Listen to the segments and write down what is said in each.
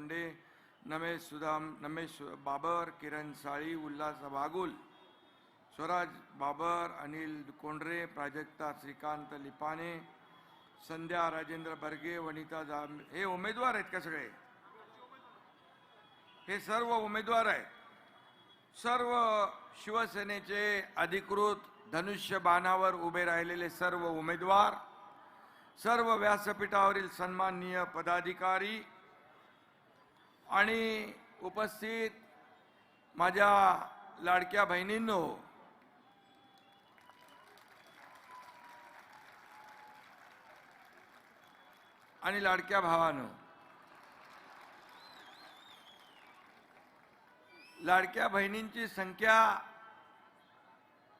लोंढे, नमेश बाबर, किरण साळी, उल्हास बागुल, स्वराज बाबर, अनिल कोंढरे, प्राजक्ता श्रीकांत लिपाने, संध्या राजेंद्र बर्गे, वनिता हे उमेदवार आहेत का सगळे? हे सर्व उमेदवार आहेत. सर्व शिवसेनेचे अधिकृत धनुष्यबाणावर उभे राहिलेले सर्व उमेदवार, सर्व व्यासपीठावरील सन्माननीय पदाधिकारी आणि उपस्थित माझ्या लाडक्या बहिणींनो, आणि लाडक्या भावांनो, लाडक्या बहिणींची संख्या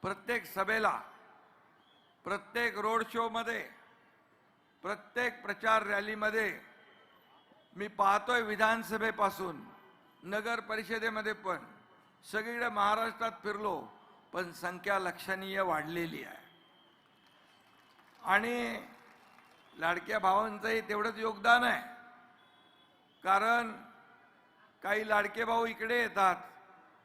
प्रत्येक सभेला, प्रत्येक रोड शो मध्ये, प्रत्येक प्रचार रॅलीमध्ये मी पाहतोय. विधानसभेपासून नगर परिषदेमध्ये पण सगळीकडे महाराष्ट्रात फिरलो, पण संख्या लक्षणीय वाढलेली आहे. आणि लाडक्या भावांचंही तेवढंच योगदान आहे, कारण काही लाडके भाऊ इकडे येतात,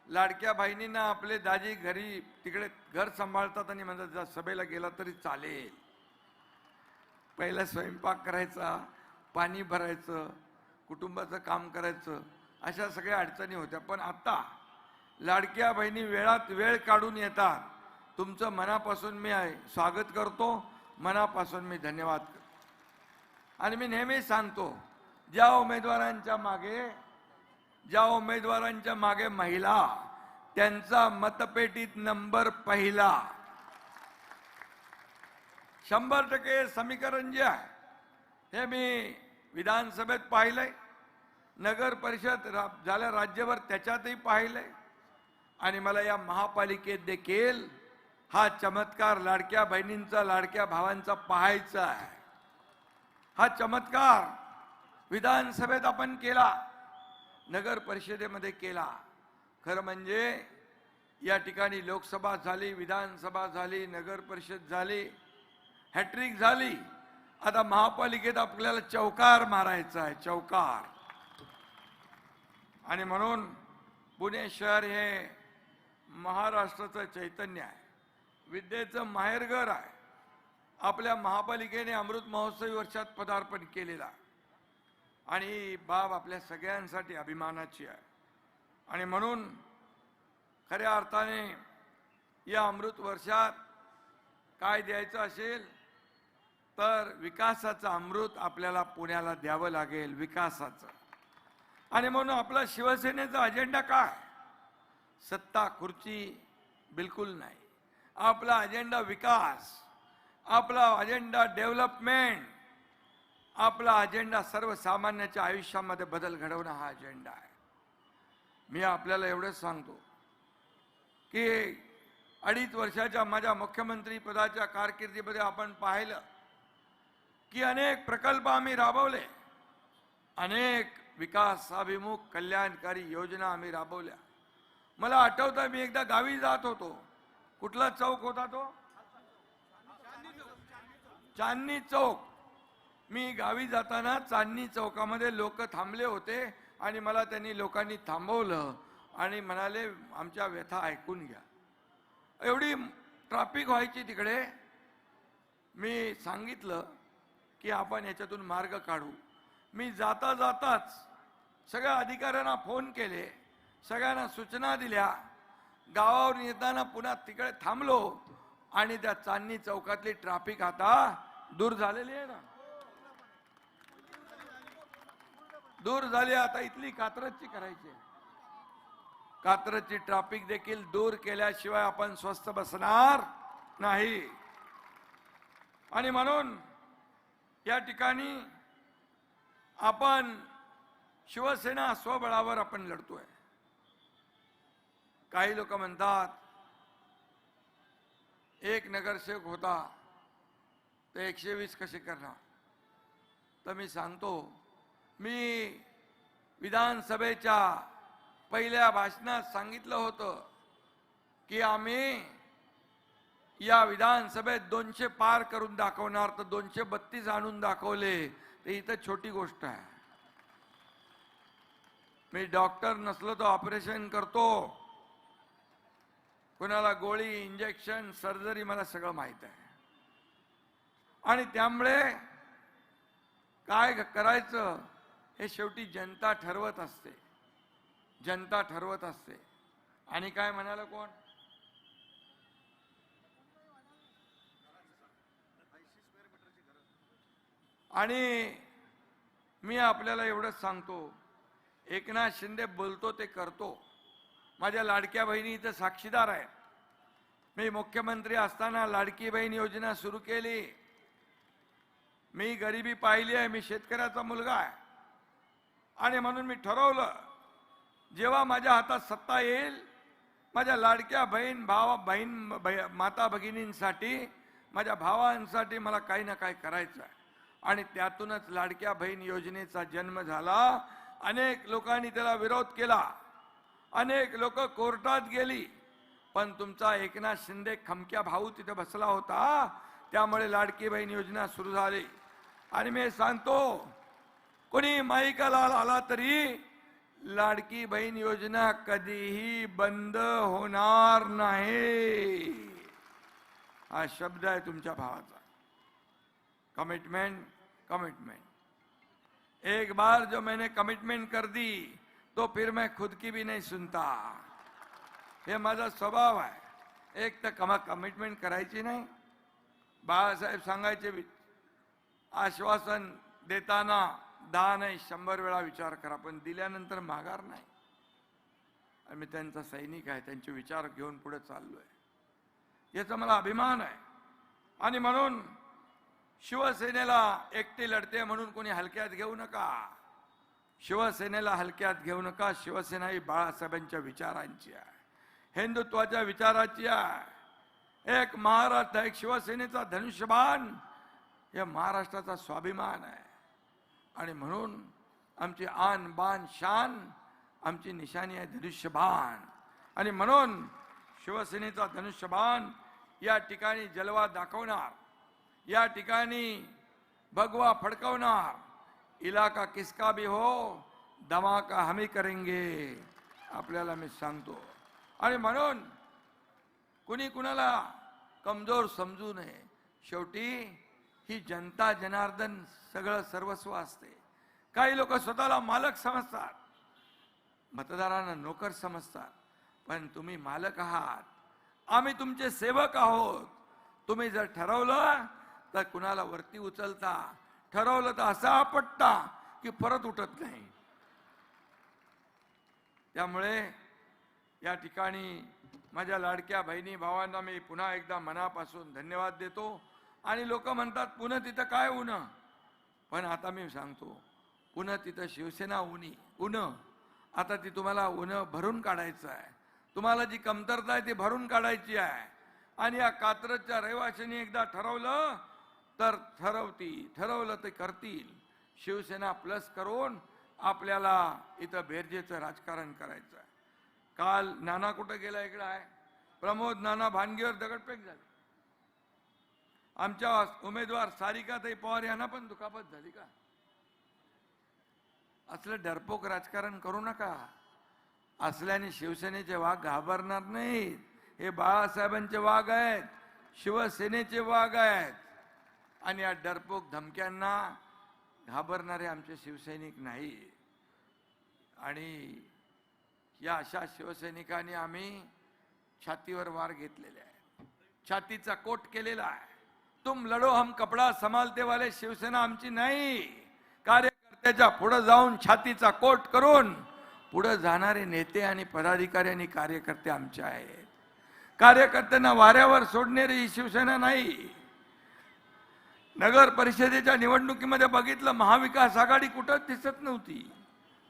लाडक्या बहिणींना आपले दाजी घरी तिकडे घर सांभाळतात आणि म्हणतात जा सभेला गेला तरी चालेल. पहिला स्वयंपाक करायचा, पाणी भरायचं, कुटुंबाचं काम करायचं, अशा सगळ्या अडचणी होत्या. पण आता लाडक्या बहिणी वेळात वेळ काढून येतात. तुमचं मनापासून मी स्वागत करतो, मनापासून मी धन्यवाद करतो. आणि मी नेहमी सांगतो, ज्या उमेदवारांच्या मागे महिला, त्यांचा मतपेटीत नंबर पहिला. 100% समीकरण जे आहे हे मी विधानसभेत पाहिलंय, नगर परिषद झाल्या राज्यभर त्याच्यातही पाहिलंय, आणि मला या महापालिकेत देखील हा चमत्कार लाडक्या बहिणींचा, लाडक्या भावांचा पाहायचा आहे. हा चमत्कार विधानसभेत आपण केला, नगर परिषदेमध्ये केला. खरं म्हणजे या ठिकाणी लोकसभा झाली, विधानसभा झाली, नगर परिषद झाली, हॅट्रिक झाली. आता महापालिकेत आपल्याला चौकार मारायचा आहे, चौकार. आणि म्हणून पुणे शहर हे महाराष्ट्राचं चैतन्य आहे, विद्येचं माहेरघर आहे. आपल्या महापालिकेने अमृत महोत्सवी वर्षात पदार्पण केलेला, आणि ही बाब आपल्या सगळ्यांसाठी अभिमानाची आहे. आणि म्हणून खऱ्या अर्थाने या अमृत वर्षात काय द्यायचं असेल तर विकासाचं अमृत आपल्याला पुण्याला द्यावं लागेल, विकासाचं. आणि म्हणून आपला शिवसेनेचा अजेंडा काय? सत्ता खुर्ची बिलकुल नाही. आपला अजेंडा विकास, आपला अजेंडा डेव्हलपमेंट, आपला अजेंडा सर्वसामान्याच्या आयुष्यामध्ये बदल घडवणं हा अजेंडा आहे. मी आपल्याला एवढंच सांगतो की 2.5 वर्षाच्या माझ्या मुख्यमंत्री पदाच्या कारकिर्दीमध्ये आपण पाहिलं की अनेक प्रकल्प आम्ही राबवले, अनेक विकासाभिमुख कल्याणकारी योजना आम्ही राबवल्या. मला आठवतं, मी एकदा गावी जात होतो. कुठला चौक होता तो? चांदणी चौक. मी गावी जाताना चांदणी चौकामध्ये लोक थांबले होते आणि मला त्यांनी लोकांनी थांबवलं आणि म्हणाले आमच्या व्यथा ऐकून घ्या. एवढी ट्रॅफिक व्हायची तिकडे. मी सांगितलं की आपण याच्यातून मार्ग काढू. मी जाताच सगळ्या अधिकाऱ्यांना फोन केले, सगळ्यांना सूचना दिल्या. गावावरून येताना पुन्हा तिकडे थांबलो आणि त्या चांदणी चौकातली ट्रॅफिक आता दूर झालेली आहे ना, दूर झाली. आता इथली कात्रजची करायची. कात्रजची ट्रॅफिक देखील दूर केल्याशिवाय आपण स्वस्थ बसणार नाही. आणि म्हणून या ठिकाणी आपण शिवसेना स्वबळावर आपण लढतोय. काही लोक म्हणतात एक नगरसेवक होता तर 120 कसे करणार. तर मी सांगतो, मी विधानसभेच्या पहिल्या भाषणात सांगितलं होतं की आम्ही या विधानसभेत 200 पार करून दाखवणार. तर 232 आणून दाखवले. तर इथं छोटी गोष्ट आहे. मी डॉक्टर नसलो तर ऑपरेशन करतो, कुणाला गोळी इंजेक्शन सर्जरी मला सगळं माहित आहे. आणि त्यामुळे काय करायचं हे शेवटी जनता ठरवत असते, जनता ठरवत असते. आणि काय म्हणाला कोण? आणि मी आपल्याला एवढंच सांगतो, एकनाथ शिंदे बोलतो ते करतो. माझ्या लाडक्या बहिणी इथं साक्षीदार आहेत. मी मुख्यमंत्री असताना लाडकी बहीण योजना सुरू केली. मी गरिबी पाहिली आहे, मी शेतकऱ्याचा मुलगा आहे. आणि म्हणून मी ठरवलं, जेव्हा माझ्या हातात सत्ता येईल, माझ्या लाडक्या माता भगिनींसाठी, माझ्या भावांसाठी मला काही ना काही करायचं आहे. आणि त्यातूनच लाडक्या बहीण योजनेचा जन्म झाला. अनेक लोकांनी त्याला विरोध केला, अनेक लोक कोर्टात गेली, पण तुमचा एकनाथ शिंदे खमक्या भाऊ तिथे बसला होता, त्यामुळे लाडकी बहीण योजना सुरू झाली. आणि मी सांगतो, कोणी माईकाला आला तरी लाडकी बहीण योजना कधीही बंद होणार नाही. हा शब्द आहे तुमच्या भावाचा. Commitment, commitment. एक बार जो मैंने कमिटमेंट कर दी तो फिर मैं खुद की भी नहीं सुनता. हे माझा स्वभाव आहे. एक तर कमिटमेंट करायची नाही. बाळासाहेब सांगायचे, आश्वासन देताना 10 नाही 100 वेळा विचार करा, पण दिल्यानंतर माघार नाही. आम्ही त्यांचा सैनिक आहे, त्यांचे विचार घेऊन पुढे चाललोय, याचा मला अभिमान आहे. आणि म्हणून शिवसेनेला एकटी लढते म्हणून कोणी हलक्यात घेऊ नका. शिवसेनेला हलक्यात घेऊ नका. शिवसेना ही बाळासाहेबांच्या विचारांची आहे, हिंदुत्वाच्या विचाराची आहे. एक महाराष्ट्र, एक शिवसेनेचा धनुष्यबाण हे महाराष्ट्राचा स्वाभिमान आहे. आणि म्हणून आमची आन बान शान, आमची निशाणी आहे धनुष्यबाण. आणि म्हणून शिवसेनेचा धनुष्यबाण या ठिकाणी जलवा दाखवणार, या ठिकाणी भगवा फडकवणार. इलाका किसका भी हो, धमाका हम ही करेंगे, आपल्याला मी सांगतो. आणि म्हणून कुणी कुणाला कमजोर समजू नये. शेवटी ही जनता जनार्दन सगळं सर्वस्व असते. काही लोक स्वतःला मालक समजतात, मतदारांना नोकर समजतात, पण तुम्ही मालक आहात, आम्ही तुमचे सेवक आहोत. तुम्ही जर ठरवलं तर कुणाला वरती उचलता, ठरवलं तर असा आपटता की परत उठत नाही. त्यामुळे या ठिकाणी माझ्या लाडक्या बहिणी भावांना मी पुन्हा एकदा मनापासून धन्यवाद देतो. आणि लोक म्हणतात पुन्हा तिथं काय ऊन, पण आता मी सांगतो, पुन्हा तिथं शिवसेना ऊन आता ती तुम्हाला ऊन भरून काढायचं आहे. तुम्हाला जी कमतरता आहे ती भरून काढायची आहे. आणि या कात्रजच्या रहिवाशांनी एकदा ठरवलं तर ठरवलं ते करतील. शिवसेना प्लस करून आपल्याला इथं बेरजेचं राजकारण करायचं आहे. काल नाना कुठं गेला, इकडं आहे प्रमोद नाना, भानगीवर दगडफेक झाली. आमच्या उमेदवार सारिकाताई पवार यांना पण दुखापत झाली का? असलं डरपोक राजकारण करू नका. असल्याने शिवसेनेचे वाघ घाबरणार नाहीत. हे बाळासाहेबांचे वाघ आहेत, शिवसेनेचे वाघ आहेत. आणि या डरपोक धमक्यांना घाबरणारे आमचे शिवसैनिक नाही. आणि या अशा शिवसैनिकांनी आम्ही छातीवर वार घेतलेले आहे, छातीचा कोट केलेला आहे. तुम लढो हम कपडा संभालते वाले शिवसेना आमची नाही. कार्यकर्त्याच्या पुढे जाऊन छातीचा कोट करून पुढे जाणारे नेते आणि पदाधिकारी आणि कार्यकर्ते आमचे आहेत. कार्यकर्त्यांना वाऱ्यावर सोडणारी ही शिवसेना नाही. नगर परिषदेच्या निवडणुकीमध्ये बघितलं, महाविकास आघाडी कुठंच दिसत नव्हती.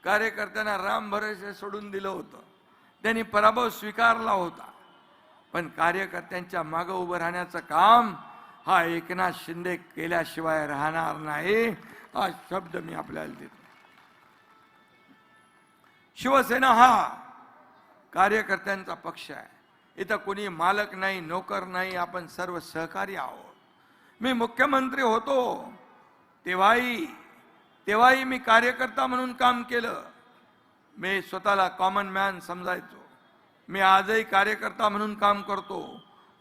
कार्यकर्त्यांना राम भरोसे सोडून दिलं होतं, त्यांनी पराभव स्वीकारला होता. पण कार्यकर्त्यांच्या मागे उभं राहण्याचं काम हा एकनाथ शिंदे केल्याशिवाय राहणार नाही. हा शब्द मी आपल्याला देतो. शिवसेना हा कार्यकर्त्यांचा पक्ष आहे. इथं कोणी मालक नाही, नोकर नाही, आपण सर्व सहकारी आहोत. मी मुख्यमंत्री होतो तेव्हाही मी कार्यकर्ता म्हणून काम केलं. मी स्वतःला कॉमन मॅन समजायचो. मी आजही कार्यकर्ता म्हणून काम करतो,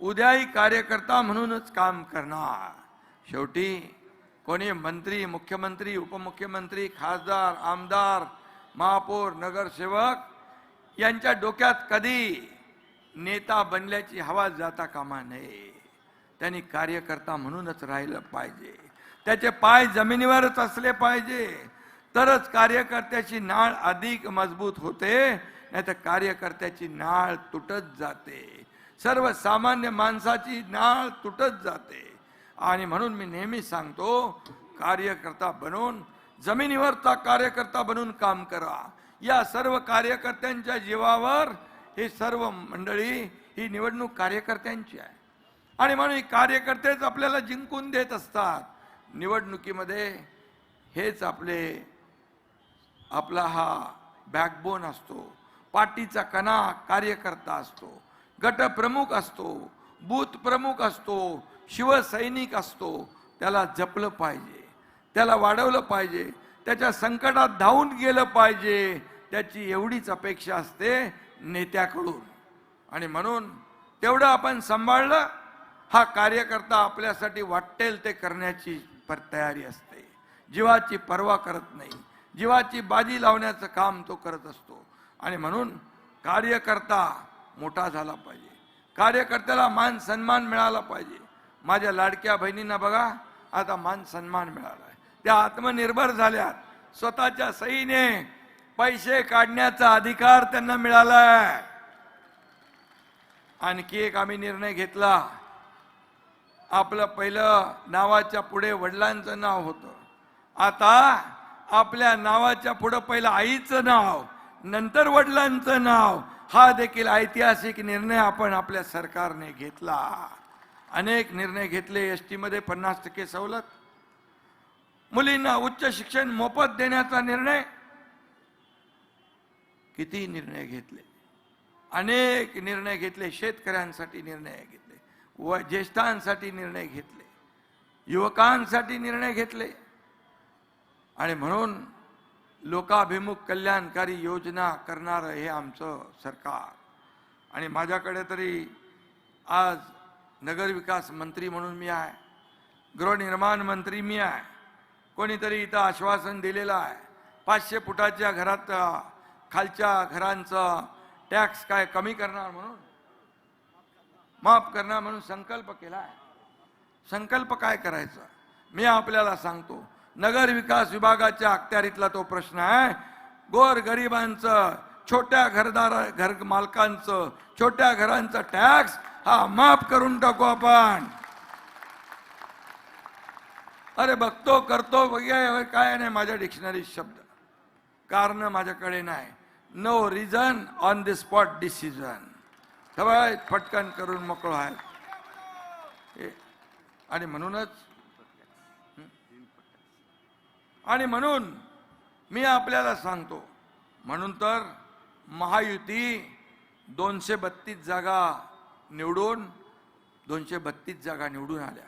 उद्याही कार्यकर्ता म्हणूनच काम करणार. शेवटी कोणी मंत्री, मुख्यमंत्री, उपमुख्यमंत्री, खासदार, आमदार, महापौर, नगरसेवक यांच्या डोक्यात कधी नेता बनल्याची हवा जाता कामा नये. त्यांनी कार्यकर्ता म्हणूनच राहिलं पाहिजे. त्याचे पाय जमिनीवरच असले पाहिजे, तरच कार्यकर्त्याची नाळ अधिक मजबूत होते, नाहीतर कार्यकर्त्याची नाळ तुटत जाते. सर्वसामान्य माणसाची नाळ तुटत जाते. आणि म्हणून मी नेहमी सांगतो, कार्यकर्ता बनून, जमिनीवरचा कार्यकर्ता बनून काम करा. या सर्व कार्यकर्त्यांच्या जीवावर ही सर्व मंडळी, ही निवडणूक कार्यकर्त्यांची आहे. आणि म्हणून कार्यकर्तेच आपल्याला जिंकून देत असतात. निवडणुकीमध्ये हेच आपला हा बॅकबोन असतो. पार्टीचा कणा कार्यकर्ता असतो, गटप्रमुख असतो, बूथ प्रमुख असतो, शिवसैनिक असतो. त्याला जपलं पाहिजे, त्याला वाढवलं पाहिजे, त्याच्या संकटात धावून गेलं पाहिजे. त्याची एवढीच अपेक्षा असते नेत्याकडून. आणि म्हणून तेवढं आपण सांभाळलं, हा कार्यकर्ता आपल्यासाठी वाटेल ते करण्याची तयारी असते. जीवाची पर्वा करत नाही, जीवाची बाजी लावण्याचं काम तो करत असतो. आणि म्हणून कार्यकर्ता मोठा झाला पाहिजे, कार्यकर्त्याला मान सन्मान मिळाला पाहिजे. माझ्या लाडक्या बहिणींना बघा, आता मान सन्मान मिळाला. त्या आत्मनिर्भर झाल्यात, स्वतःच्या सहीने पैसे काढण्याचा अधिकार त्यांना मिळालाय. आणखी एक आम्ही निर्णय घेतला. आपलं पहिलं नावाच्या पुढे वडिलांचं नाव होतं, आता आपल्या नावाच्या पुढे पहिलं आईचं नाव, नंतर वडिलांचं नाव. हा देखील ऐतिहासिक निर्णय आपण आपल्या सरकारने घेतला. अनेक निर्णय घेतले. एसटी मध्ये 50% सवलत, मुलींना उच्च शिक्षण मोफत देण्याचा निर्णय, किती निर्णय घेतले, अनेक निर्णय घेतले. शेतकऱ्यांसाठी निर्णय घेतले, व ज्येष्ठांसाठी निर्णय घेतले, युवकांसाठी निर्णय घेतले. आणि म्हणून लोकाभिमुख कल्याणकारी योजना करणारं हे आमचं सरकार. आणि माझ्याकडे तरी आज नगरविकास मंत्री म्हणून मी आहे, गृहनिर्माण मंत्री मी आहे. कोणीतरी इथं आश्वासन दिलेलं आहे, 500 फुटाच्या घरात खालच्या घरांचं टॅक्स काय कमी करणार, म्हणून माफ करणार म्हणून संकल्प केला आहे. संकल्प काय करायचा मी आपल्याला सांगतो. नगर विकास विभागाच्या अखत्यारीतला तो प्रश्न आहे. गोर गरिबांचं, छोट्या घर मालकांचं, छोट्या घरांचं टॅक्स हा माफ करून टाकू आपण. अरे बघतो करतो बघूया, काय नाही माझ्या डिक्शनरी शब्द, कारण माझ्याकडे नाही. No reason on the spot decision, फटकन करून मोकळं आहे. आणि म्हणून मी आपल्याला सांगतो, म्हणून तर महायुती 232 जागा निवडून 232 जागा निवडून आल्या.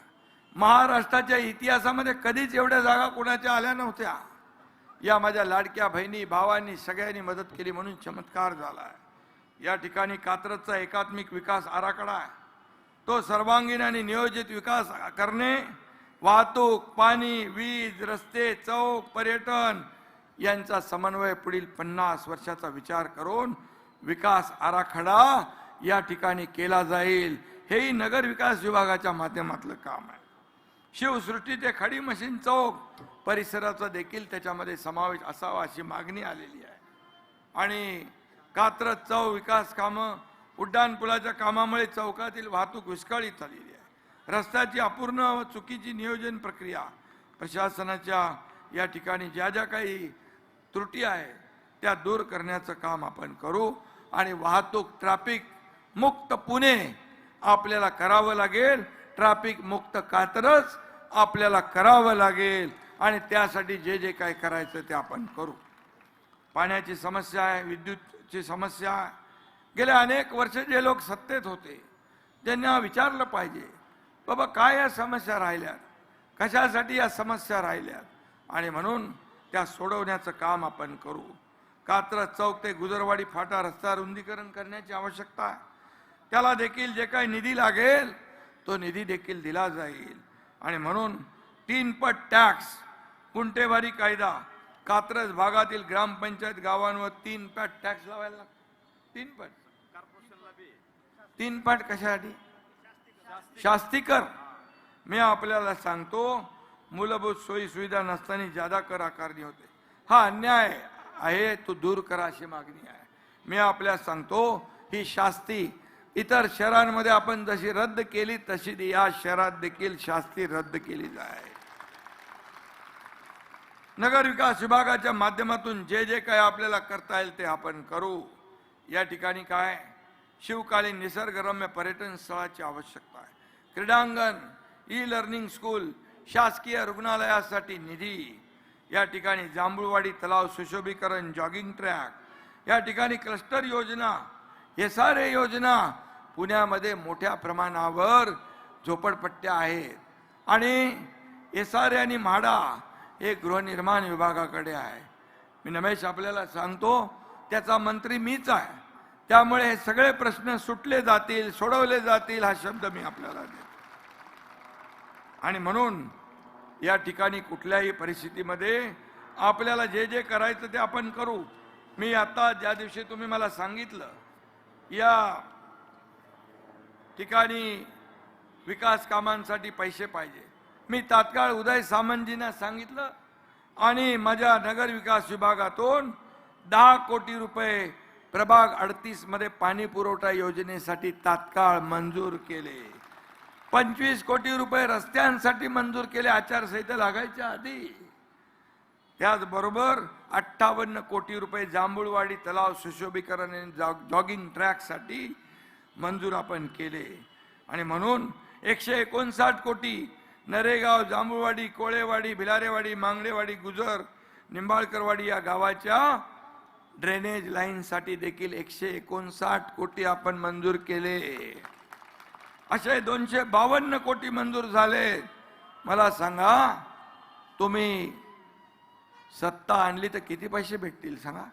महाराष्ट्राच्या इतिहासामध्ये कधीच एवढ्या जागा कोणाच्या आल्या नव्हत्या. या माझ्या लाडक्या बहिणी भावांनी सगळ्यांनी मदत केली म्हणून चमत्कार झाला. या ठिकाणी कात्रजचा एकात्मिक विकास आराखडा आहे, तो सर्वांगीण आणि नियोजित विकास करणे, वाहतूक, पाणी, वीज, रस्ते, चौक, पर्यटन यांचा समन्वय पुढील 50 वर्षाचा विचार करून विकास आराखडा या ठिकाणी केला जाईल. हेही नगर विकास विभागाच्या माध्यमातलं काम आहे. शिवसृष्टी ते खडी मशीन चौक परिसराचा देखील त्याच्यामध्ये समावेश असावा अशी मागणी आलेली आहे. आणि कात्रज चौक विकास कामं, उड्डाणपुलाच्या कामामुळे चौकातील वाहतूक विस्कळीत झालेली आहे. रस्त्याची अपूर्ण व चुकीची नियोजन प्रक्रिया, प्रशासनाच्या या ठिकाणी ज्या ज्या काही त्रुटी आहे त्या दूर करण्याचं काम आपण करू. आणि वाहतूक ट्रॅफिक मुक्त पुणे आपल्याला करावं लागेल, ट्रॅफिक मुक्त कात्रज आपल्याला करावं लागेल. आणि त्यासाठी जे जे काय करायचं ते आपण करू. पाण्याची समस्या आहे, विद्युतची समस्या आहे. गेल्या अनेक वर्ष जे लोक सत्तेत होते त्यांना विचारलं पाहिजे, बाबा काय या समस्या राहिल्यात, कशासाठी या समस्या राहिल्यात, आणि म्हणून त्या सोडवण्याचं काम आपण करू. कात्रज चौक ते गुजरवाडी फाटा रस्ता रुंदीकरण करण्याची आवश्यकता आहे. त्याला देखील जे काही निधी लागेल तो निधी देखील दिला जाईल. आणि म्हणून 3 पट टॅक्स गुंठेवारी कायदा कात्रज भागातील ग्रामपंचायत गावांवर 3 पट टॅक्स लावायला लागतो. 3 पट 3 पट कशासाठी? शास्तीकर. मी आपल्याला सांगतो, मूलभूत सोयी सुविधा नसताना जादा कर आकारणी होते. हा अन्याय आहे, तो दूर करा अशी मागणी आहे. मी आपल्याला सांगतो, ही शास्ती इतर शहरांमध्ये आपण जशी रद्द केली तशी या शहरात देखील शास्ती रद्द केली जाईल. नगर विकास विभागाच्या माध्यमातून जे जे काय आपल्याला करता येईल ते आपण करू. या ठिकाणी काय शिवकालीन निसर्गरम्य पर्यटन स्थळाची आवश्यकता आहे. क्रीडांगण, ई लर्निंग स्कूल, शासकीय रुग्णालयासाठी निधी, या ठिकाणी जांभूळवाडी तलाव सुशोभीकरण, जॉगिंग ट्रॅक, या ठिकाणी क्लस्टर योजना, हे सारे योजना पुण्यामध्ये मोठ्या प्रमाणावर झोपडपट्ट्या आहेत. आणि एसआरए आणि म्हाडा हे गृहनिर्माण विभागाकडे आहे. मी रमेश आपल्याला सांगतो, त्याचा मंत्री मीच आहे. त्यामुळे हे सगळे प्रश्न सुटले जातील, सोडवले जातील हा शब्द मी आपल्याला देतो. आणि म्हणून या ठिकाणी कुठल्याही परिस्थितीमध्ये आपल्याला जे जे करायचं ते आपण करू. मी आता ज्या दिवशी तुम्ही मला सांगितलं या ठिकाणी विकास कामांसाठी पैसे पाहिजे, मी तात्काळ उदय सामंतजींना सांगितलं आणि माझ्या नगर विकास विभागातून 10 कोटी रुपये प्रभाग 38 मध्ये पाणी पुरवठा योजनेसाठी तात्काळ मंजूर केले. 25 कोटी रुपये रस्त्यांसाठी मंजूर केले आचारसंहिता लागायच्या आधी. त्याचबरोबर 58 कोटी रुपये जांभूळवाडी तलाव सुशोभीकरण आणि जॉगिंग ट्रॅकसाठी मंजूर आपण केले. आणि म्हणून 159 कोटी नरेगाव, जांभूळवाडी, कोळेवाडी, भिलारेवाडी, मांगडेवाडी, गुजर, निंबाळकरवाडी या गावाच्या ड्रेनेज लाईनसाठी देखील 159 कोटी आपण मंजूर केले. असे 252 कोटी मंजूर झाले. मला सांगा, तुम्ही सत्ता आणली तर किती पैसे भेटतील सांगा?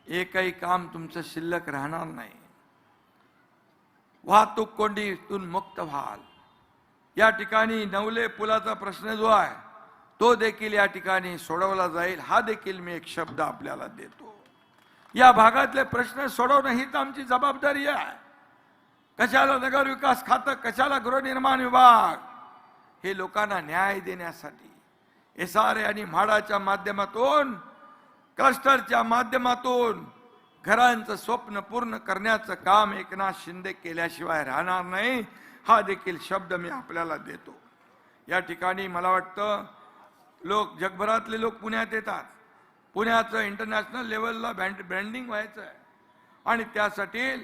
एकही काम तुमचं शिल्लक राहणार नाही. वाहतूक कोंडीतून मुक्त व्हाल. या ठिकाणी नवले पुलाचा प्रश्न जो आहे तो देखील या ठिकाणी सोडवला जाईल. हा देखील मी एक शब्द आपल्याला देतो. या भागातले प्रश्न सोडवणं हीच आमची जबाबदारी आहे. कशाला नगर विकास खातं, कशाला गृहनिर्माण विभाग? हे लोकांना न्याय देण्यासाठी एसआरए आणि म्हाडाच्या माध्यमातून, क्लस्टरच्या माध्यमातून घरांचं स्वप्न पूर्ण करण्याचं काम एकनाथ शिंदे केल्याशिवाय राहणार नाही. हा देखील शब्द मी आपल्याला देतो. या ठिकाणी मला वाटतं लोक, जगभरातले लोक पुण्यात येतात. पुण्याचं इंटरनॅशनल लेवलला ब्रँडिंग व्हायचं आहे आणि त्यासाठी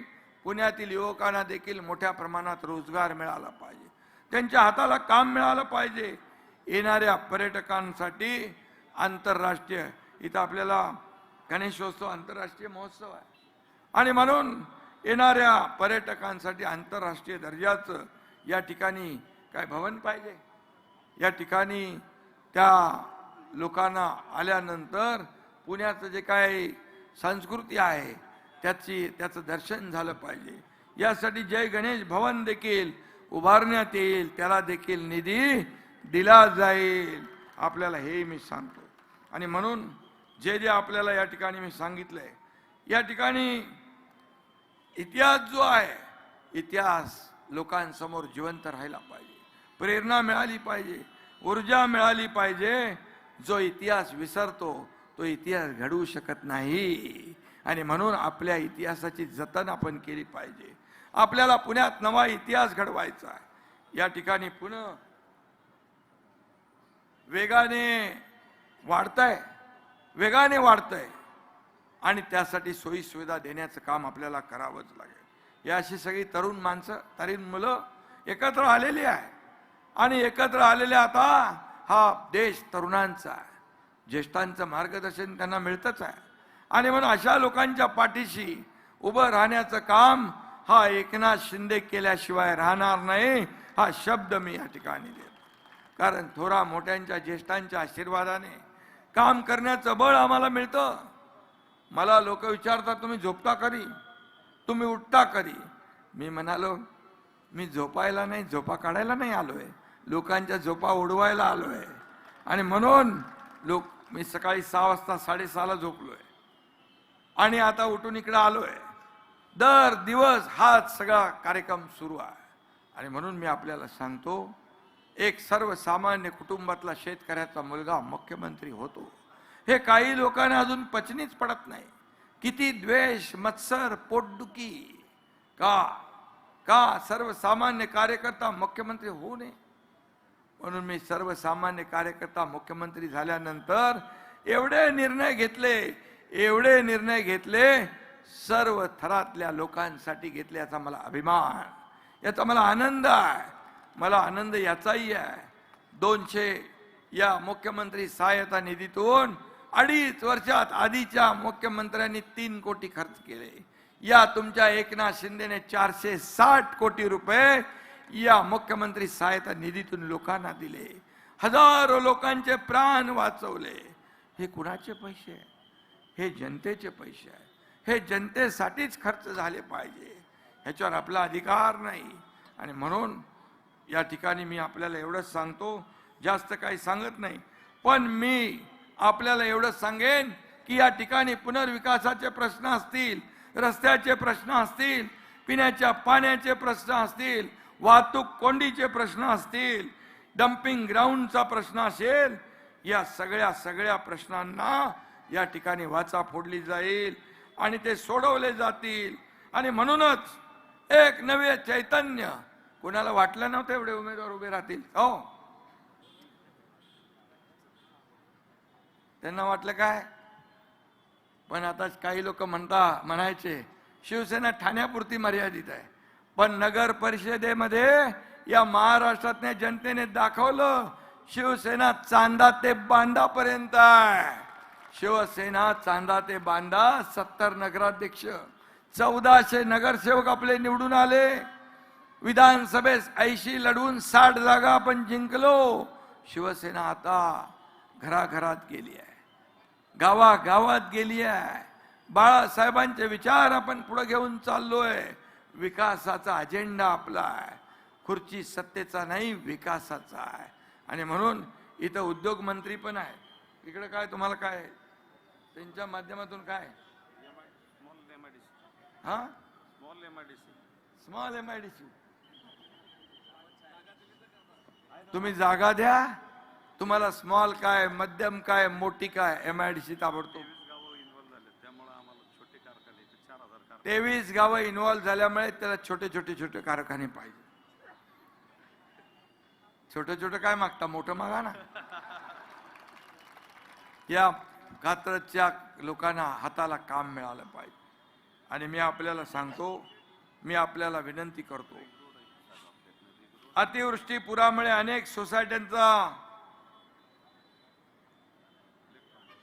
पुण्यातील युवकांना देखील मोठ्या प्रमाणात रोजगार मिळाला पाहिजे, त्यांच्या हाताला काम मिळालं पाहिजे. येणाऱ्या पर्यटकांसाठी आंतरराष्ट्रीय, इथं आपल्याला गणेशोत्सव आंतरराष्ट्रीय महोत्सव आहे आणि म्हणून येणाऱ्या पर्यटकांसाठी आंतरराष्ट्रीय दर्जाचं या ठिकाणी काय भवन पाहिजे. या ठिकाणी त्या लोकांना आल्यानंतर पुण्याचं जे काय संस्कृती आहे त्याचं दर्शन झालं पाहिजे. यासाठी जय गणेश भवन देखील उभारण्यात येईल, त्याला देखील निधी दिला जाईल. आपल्याला हे मी सांगतो. आणि म्हणून जे जे आपल्याला या ठिकाणी मी सांगितलंय, या ठिकाणी इतिहास जो आहे, इतिहास लोकांसमोर जिवंत राहिला पाहिजे, प्रेरणा मिळाली पाहिजे, ऊर्जा मिळाली पाहिजे. जो इतिहास विसरतो तो इतिहास घडवू शकत नाही. आणि म्हणून आपल्या इतिहासाची जतन आपण केली पाहिजे. आपल्याला पुण्यात नवा इतिहास घडवायचा आहे. या ठिकाणी पुणे वेगाने वाढतंय आणि त्यासाठी सोयी सुविधा देण्याचं काम आपल्याला करावंच लागेल. या अशी सगळी तरुण माणसं, तरुण मुलं एकत्र आलेली आहे आणि एकत्र आलेले आता हा देश तरुणांचा आहे. ज्येष्ठांचं मार्गदर्शन त्यांना मिळतच आहे आणि म्हणून अशा लोकांच्या पाठीशी उभं राहण्याचं काम हा एकनाथ शिंदे केल्याशिवाय राहणार नाही. हा शब्द मी या ठिकाणी देतो. कारण थोरा मोठ्यांच्या ज्येष्ठांच्या आशीर्वादाने काम करण्याचं बळ आम्हाला मिळतं. मला लोक विचारतात तुम्ही झोपता कधी, तुम्ही उठता कधी. मी म्हणालो मी झोपायला नाही, झोपा काढायला नाही आलोय, लोकांच्या झोपा उडवायला आलोय. आणि म्हणून मी सकाळी 6 वाजता 6:30ला झोपलोय आणि आता उठून इकडे आलोय. दर दिवस हाच सगळा कार्यक्रम सुरू आहे. आणि म्हणून मी आपल्याला सांगतो, एक सर्वसामान्य कुटुंबातला शेतकऱ्याचा मुलगा मुख्यमंत्री होतो हे काही लोकांना अजून पचनीच पडत नाही. किती द्वेष, मत्सर, पोटदुखी का सर्वसामान्य कार्यकर्ता मुख्यमंत्री होऊ नये. म्हणून मी सर्वसामान्य कार्यकर्ता मुख्यमंत्री झाल्यानंतर एवढे निर्णय घेतले सर्व थरातल्या लोकांसाठी घेतले. याचा मला अभिमान, याचा मला आनंद आहे. मला आनंद याचाही आहे 200 या मुख्यमंत्री सहायता निधीतून 2.5 वर्षात आधीच्या मुख्यमंत्र्यांनी 3 कोटी खर्च केले. या तुमच्या एकनाथ शिंदेने 460 कोटी रुपये या मुख्यमंत्री सहायता निधीतून लोकांना दिले. हजारो लोकांचे प्राण वाचवले. हे कुणाचे पैसे आहे? हे जनतेचे पैसे आहे. हे जनतेसाठीच खर्च झाले पाहिजे, ह्याच्यावर आपला अधिकार नाही. आणि म्हणून या ठिकाणी मी आपल्याला एवढंच सांगतो, जास्त काही सांगत नाही, पण मी आपल्याला एवढंच सांगेन की या ठिकाणी पुनर्विकासाचे प्रश्न असतील, रस्त्याचे प्रश्न असतील, पिण्याच्या पाण्याचे प्रश्न असतील, वाहतूक कोंडीचे प्रश्न असतील, डम्पिंग ग्राउंडचा प्रश्न असेल, या सगळ्या प्रश्नांना या ठिकाणी वाचा फोडली जाईल आणि ते सोडवले जातील. आणि म्हणूनच एक नवे चैतन्य, कोणाला वाटलं नव्हतं एवढे उमेदवार उभे राहतील. हो, त्यांना वाटलं काय? पण आता काही लोक म्हणायचे शिवसेना ठाण्यापुरती मर्यादित आहे, पण नगर परिषदेमध्ये या महाराष्ट्रातल्या जनतेने दाखवलं शिवसेना चांदा ते बांधापर्यंत आहे. शिवसेना चांदा ते बांधा, 70 नगराध्यक्ष, 1400 नगरसेवक आपले निवडून आले. विधानसभेस 80 लढून 60 जागा आपण जिंकलो. शिवसेना आता घराघरात गेली आहे, गावागावात गेली आहे. बाळासाहेबांचे विचार आपण पुढे घेऊन चाललोय. विकासाचा अजेंडा आपला आहे, खुर्ची सत्तेचा नाही, विकासाचा आहे. आणि म्हणून इथं उद्योग मंत्री पण आहे. इकडे काय तुम्हाला काय त्यांच्या माध्यमातून काय स्मॉल MIDC तुम्ही जागा द्या, तुम्हाला स्मॉल काय, मध्यम काय, मोठी काय, MIDC ताबडतोब. 23 गावं इन्व्हॉल्व झाल्यामुळे त्याला छोटे कारखाने पाहिजे. छोटे काय मागता, मोठं मागा ना. या कात्रजच्या लोकांना हाताला काम मिळालं पाहिजे. आणि मी आपल्याला सांगतो, मी आपल्याला विनंती करतो, अतिवृष्टी पुरामुळे अनेक सोसायट्यांचा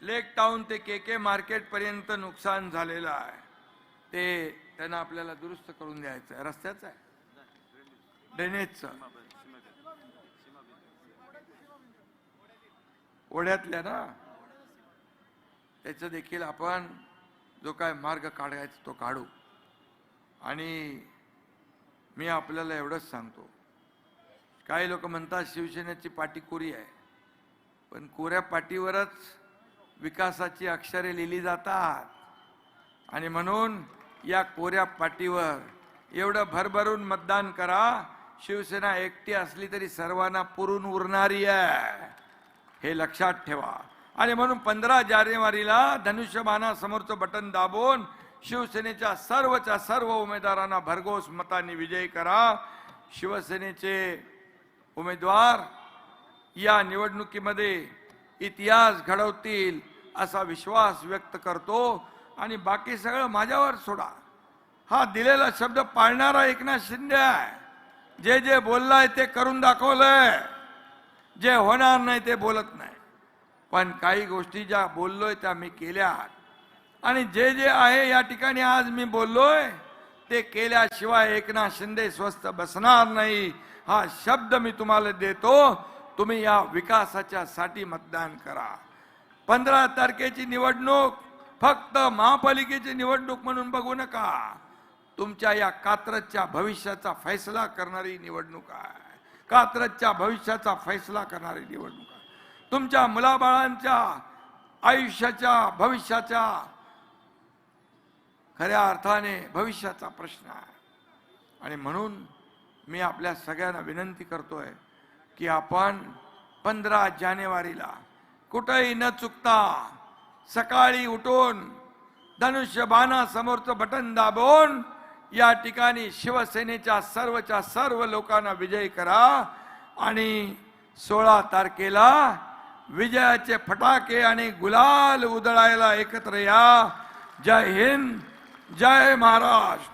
लेक टाउन ते KK मार्केट पर्यंत नुकसान झालेलं आहे. ते त्यांना आपल्याला दुरुस्त करून द्यायचं आहे. रस्त्याचं आहे, ड्रेनेजचं, ओढ्यातल्या ना, त्याचं देखील आपण जो काय मार्ग काढायचा तो काढू. आणि मी आपल्याला एवढंच सांगतो, काही लोक म्हणतात शिवसेनेची पाटी कोरी आहे, पण कोऱ्या पाटीवरच विकासाची अक्षरे लिहिली जातात. आणि म्हणून या कोऱ्या पाटीवर एवढं भरभरून मतदान करा. शिवसेना एकटी असली तरी सर्वांना पुरून उरणारी आहे, हे लक्षात ठेवा. आणि म्हणून 15 जानेवारीला धनुष्यबाणासमोरचं बटन दाबून शिवसेनेच्या सर्व उमेदवारांना भरघोस मतांनी विजयी करा. शिवसेनेचे उमेदवार या निवडणुकीमध्ये इतिहास घडवतील असा विश्वास व्यक्त करतो. आणि बाकी सगळं माझ्यावर सोडा. हा दिलेला शब्द पाळणारा एकनाथ शिंदे आहे. जे बोललाय ते करून दाखवलंय, जे होणार नाही ते बोलत नाही. पण काही गोष्टी ज्या बोललोय त्या मी केल्या. आणि जे आहे या ठिकाणी आज मी बोललोय ते केल्याशिवाय एकनाथ शिंदे स्वस्थ बसणार नाही. हा शब्द मी तुम्हाला देतो. तुम्ही या विकासाच्या साठी मतदान करा. 15 तारखेची निवडणूक फक्त महापालिकेची निवडणूक म्हणून बघू नका. तुमच्या या कात्रजच्या भविष्याचा फैसला करणारी निवडणूक आहे. कात्रजच्या भविष्याचा फैसला करणारी निवडणूक आहे. तुमच्या मुलाबाळांच्या आयुष्याच्या भविष्याच्या खऱ्या अर्थाने भविष्याचा प्रश्न आहे. आणि म्हणून मी आपल्या सगळ्यांना विनंती करतोय की आपण 15 जानेवारीला कुठेही न चुकता सकाळी उठून धनुष्यबाणासमोरचं बटन दाबून या ठिकाणी शिवसेनेच्या सर्व लोकांना विजयी करा आणि 16 तारखेला विजयाचे फटाके आणि गुलाल उधळायला एकत्र या. जय हिंद, जय महाराष्ट्र.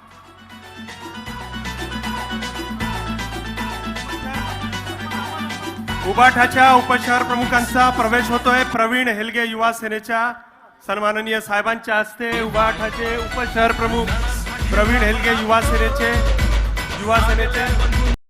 उबाठाच्या उपशहर प्रमुखांचा प्रवेश होतोय. प्रवीण हेलगे युवा सेनेच्या सन्माननीय साहेबांच्या हस्ते उबाठाचे उपशहर प्रमुख प्रवीण हेलगे युवा सेनेचे